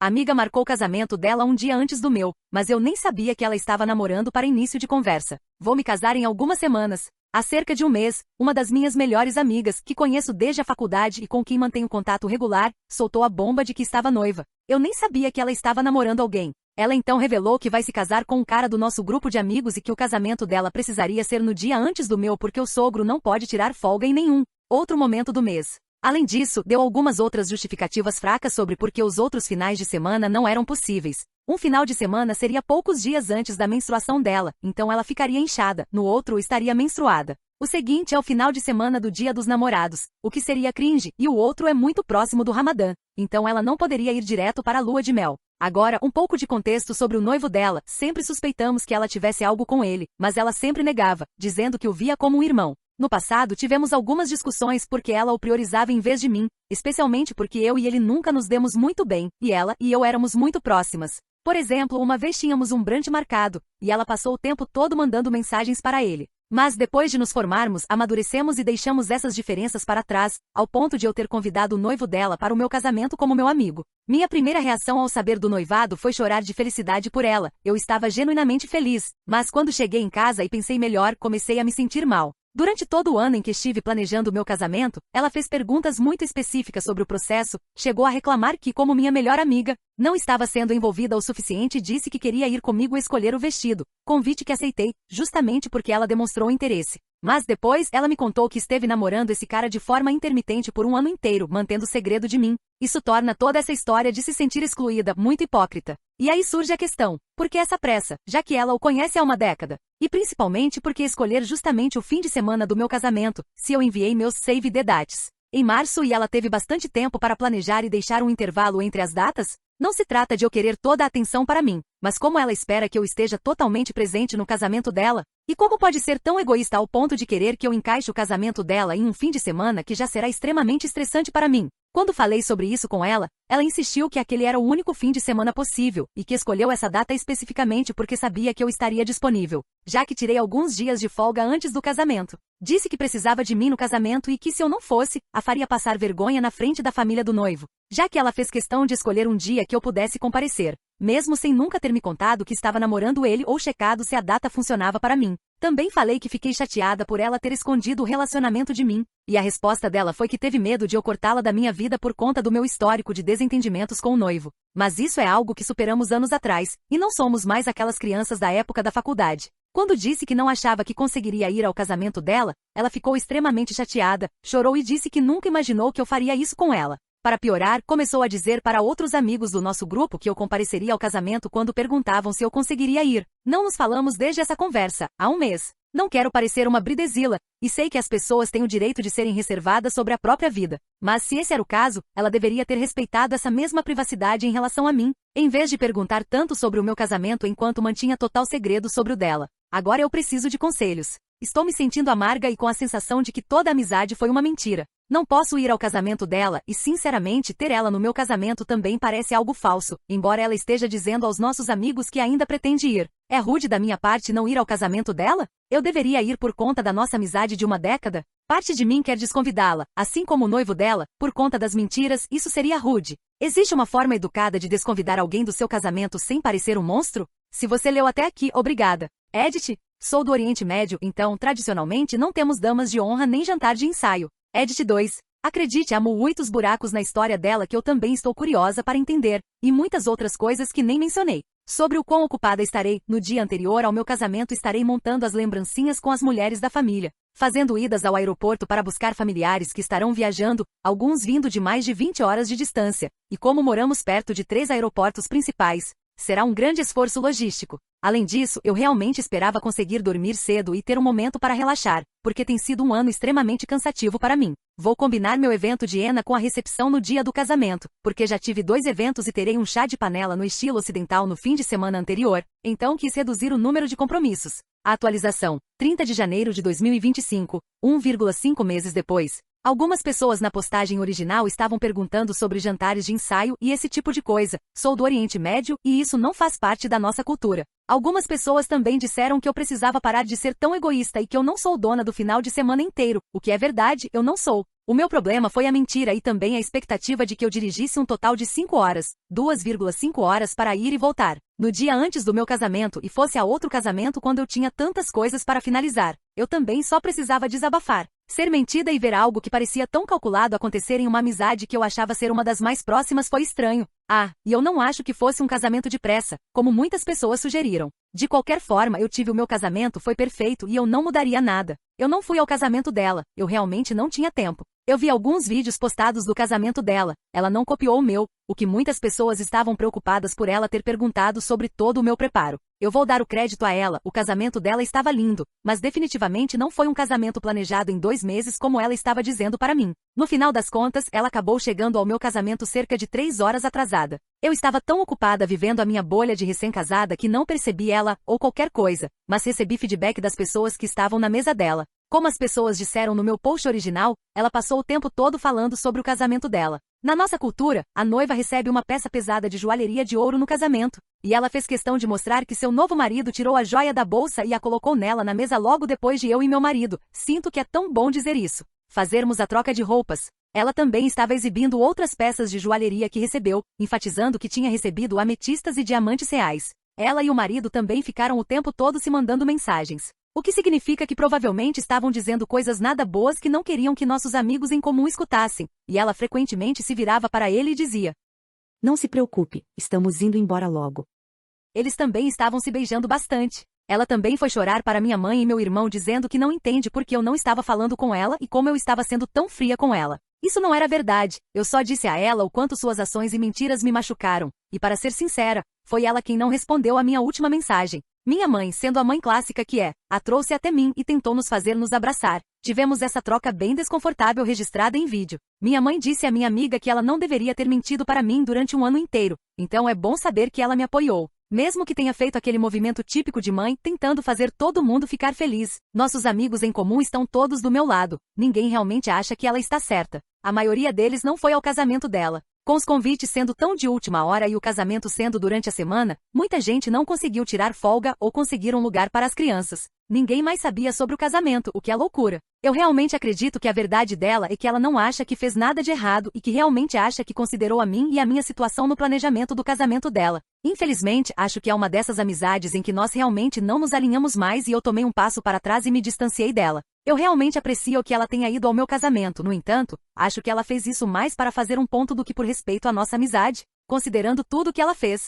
A amiga marcou o casamento dela um dia antes do meu, mas eu nem sabia que ela estava namorando para início de conversa. Vou me casar em algumas semanas. Há cerca de um mês, uma das minhas melhores amigas, que conheço desde a faculdade e com quem mantenho contato regular, soltou a bomba de que estava noiva. Eu nem sabia que ela estava namorando alguém. Ela então revelou que vai se casar com um cara do nosso grupo de amigos e que o casamento dela precisaria ser no dia antes do meu porque o sogro não pode tirar folga em nenhum outro momento do mês. Além disso, deu algumas outras justificativas fracas sobre por que os outros finais de semana não eram possíveis. Um final de semana seria poucos dias antes da menstruação dela, então ela ficaria inchada, no outro estaria menstruada. O seguinte é o final de semana do Dia dos Namorados, o que seria cringe, e o outro é muito próximo do Ramadã, então ela não poderia ir direto para a lua de mel. Agora, um pouco de contexto sobre o noivo dela. Sempre suspeitamos que ela tivesse algo com ele, mas ela sempre negava, dizendo que o via como um irmão. No passado tivemos algumas discussões porque ela o priorizava em vez de mim, especialmente porque eu e ele nunca nos demos muito bem, e ela e eu éramos muito próximas. Por exemplo, uma vez tínhamos um brunch marcado, e ela passou o tempo todo mandando mensagens para ele. Mas depois de nos formarmos, amadurecemos e deixamos essas diferenças para trás, ao ponto de eu ter convidado o noivo dela para o meu casamento como meu amigo. Minha primeira reação ao saber do noivado foi chorar de felicidade por ela. Eu estava genuinamente feliz, mas quando cheguei em casa e pensei melhor, comecei a me sentir mal. Durante todo o ano em que estive planejando o meu casamento, ela fez perguntas muito específicas sobre o processo, chegou a reclamar que, como minha melhor amiga, não estava sendo envolvida o suficiente e disse que queria ir comigo escolher o vestido, convite que aceitei, justamente porque ela demonstrou interesse. Mas depois, ela me contou que esteve namorando esse cara de forma intermitente por um ano inteiro, mantendo o segredo de mim. Isso torna toda essa história de se sentir excluída muito hipócrita. E aí surge a questão, por que essa pressa, já que ela o conhece há uma década? E principalmente porque escolher justamente o fim de semana do meu casamento, se eu enviei meus save the dates em março e ela teve bastante tempo para planejar e deixar um intervalo entre as datas? Não se trata de eu querer toda a atenção para mim, mas como ela espera que eu esteja totalmente presente no casamento dela? E como pode ser tão egoísta ao ponto de querer que eu encaixe o casamento dela em um fim de semana que já será extremamente estressante para mim? Quando falei sobre isso com ela, ela insistiu que aquele era o único fim de semana possível, e que escolheu essa data especificamente porque sabia que eu estaria disponível, já que tirei alguns dias de folga antes do casamento. Disse que precisava de mim no casamento e que se eu não fosse, a faria passar vergonha na frente da família do noivo, já que ela fez questão de escolher um dia que eu pudesse comparecer, mesmo sem nunca ter me contado que estava namorando ele ou checado se a data funcionava para mim. Também falei que fiquei chateada por ela ter escondido o relacionamento de mim, e a resposta dela foi que teve medo de eu cortá-la da minha vida por conta do meu histórico de desentendimentos com o noivo. Mas isso é algo que superamos anos atrás, e não somos mais aquelas crianças da época da faculdade. Quando disse que não achava que conseguiria ir ao casamento dela, ela ficou extremamente chateada, chorou e disse que nunca imaginou que eu faria isso com ela. Para piorar, começou a dizer para outros amigos do nosso grupo que eu compareceria ao casamento quando perguntavam se eu conseguiria ir. Não nos falamos desde essa conversa, há um mês. Não quero parecer uma bridezila, e sei que as pessoas têm o direito de serem reservadas sobre a própria vida. Mas se esse era o caso, ela deveria ter respeitado essa mesma privacidade em relação a mim, em vez de perguntar tanto sobre o meu casamento enquanto mantinha total segredo sobre o dela. Agora eu preciso de conselhos. Estou me sentindo amarga e com a sensação de que toda a amizade foi uma mentira. Não posso ir ao casamento dela e, sinceramente, ter ela no meu casamento também parece algo falso, embora ela esteja dizendo aos nossos amigos que ainda pretende ir. É rude da minha parte não ir ao casamento dela? Eu deveria ir por conta da nossa amizade de uma década? Parte de mim quer desconvidá-la, assim como o noivo dela, por conta das mentiras. Isso seria rude. Existe uma forma educada de desconvidar alguém do seu casamento sem parecer um monstro? Se você leu até aqui, obrigada. Edit, sou do Oriente Médio, então, tradicionalmente, não temos damas de honra nem jantar de ensaio. Edit 2. Acredite, há muitos buracos na história dela que eu também estou curiosa para entender, e muitas outras coisas que nem mencionei. Sobre o quão ocupada estarei, no dia anterior ao meu casamento estarei montando as lembrancinhas com as mulheres da família, fazendo idas ao aeroporto para buscar familiares que estarão viajando, alguns vindo de mais de 20 horas de distância, e como moramos perto de 3 aeroportos principais, será um grande esforço logístico. Além disso, eu realmente esperava conseguir dormir cedo e ter um momento para relaxar, porque tem sido um ano extremamente cansativo para mim. Vou combinar meu evento de Ena com a recepção no dia do casamento, porque já tive 2 eventos e terei um chá de panela no estilo ocidental no fim de semana anterior, então quis reduzir o número de compromissos. A atualização, 30 de janeiro de 2025, 1,5 meses depois. Algumas pessoas na postagem original estavam perguntando sobre jantares de ensaio e esse tipo de coisa. Sou do Oriente Médio e isso não faz parte da nossa cultura. Algumas pessoas também disseram que eu precisava parar de ser tão egoísta e que eu não sou dona do final de semana inteiro, o que é verdade, eu não sou. O meu problema foi a mentira e também a expectativa de que eu dirigisse um total de 5 horas, 2,5 horas para ir e voltar, no dia antes do meu casamento e fosse a outro casamento quando eu tinha tantas coisas para finalizar. Eu também só precisava desabafar. Ser mentida e ver algo que parecia tão calculado acontecer em uma amizade que eu achava ser uma das mais próximas foi estranho. E eu não acho que fosse um casamento de pressa, como muitas pessoas sugeriram. De qualquer forma, eu tive o meu casamento, foi perfeito e eu não mudaria nada. Eu não fui ao casamento dela, eu realmente não tinha tempo. Eu vi alguns vídeos postados do casamento dela, ela não copiou o meu, o que muitas pessoas estavam preocupadas por ela ter perguntado sobre todo o meu preparo. Eu vou dar o crédito a ela, o casamento dela estava lindo, mas definitivamente não foi um casamento planejado em 2 meses como ela estava dizendo para mim. No final das contas, ela acabou chegando ao meu casamento cerca de 3 horas atrasada. Eu estava tão ocupada vivendo a minha bolha de recém-casada que não percebi ela, ou qualquer coisa, mas recebi feedback das pessoas que estavam na mesa dela. Como as pessoas disseram no meu post original, ela passou o tempo todo falando sobre o casamento dela. Na nossa cultura, a noiva recebe uma peça pesada de joalheria de ouro no casamento, e ela fez questão de mostrar que seu novo marido tirou a joia da bolsa e a colocou nela na mesa logo depois de eu e meu marido. Sinto que é tão bom dizer isso. Fazermos a troca de roupas. Ela também estava exibindo outras peças de joalheria que recebeu, enfatizando que tinha recebido ametistas e diamantes reais. Ela e o marido também ficaram o tempo todo se mandando mensagens. O que significa que provavelmente estavam dizendo coisas nada boas que não queriam que nossos amigos em comum escutassem, e ela frequentemente se virava para ele e dizia: "Não se preocupe, estamos indo embora logo." Eles também estavam se beijando bastante. Ela também foi chorar para minha mãe e meu irmão dizendo que não entende porque eu não estava falando com ela e como eu estava sendo tão fria com ela. Isso não era verdade, eu só disse a ela o quanto suas ações e mentiras me machucaram, e para ser sincera, foi ela quem não respondeu a minha última mensagem. Minha mãe, sendo a mãe clássica que é, a trouxe até mim e tentou nos fazer nos abraçar. Tivemos essa troca bem desconfortável registrada em vídeo. Minha mãe disse à minha amiga que ela não deveria ter mentido para mim durante um ano inteiro, então é bom saber que ela me apoiou. Mesmo que tenha feito aquele movimento típico de mãe, tentando fazer todo mundo ficar feliz. Nossos amigos em comum estão todos do meu lado. Ninguém realmente acha que ela está certa. A maioria deles não foi ao casamento dela. Com os convites sendo tão de última hora e o casamento sendo durante a semana, muita gente não conseguiu tirar folga ou conseguir um lugar para as crianças. Ninguém mais sabia sobre o casamento, o que é loucura. Eu realmente acredito que a verdade dela é que ela não acha que fez nada de errado e que realmente acha que considerou a mim e a minha situação no planejamento do casamento dela. Infelizmente, acho que é uma dessas amizades em que nós realmente não nos alinhamos mais e eu tomei um passo para trás e me distanciei dela. Eu realmente aprecio que ela tenha ido ao meu casamento, no entanto, acho que ela fez isso mais para fazer um ponto do que por respeito à nossa amizade. Considerando tudo que ela fez,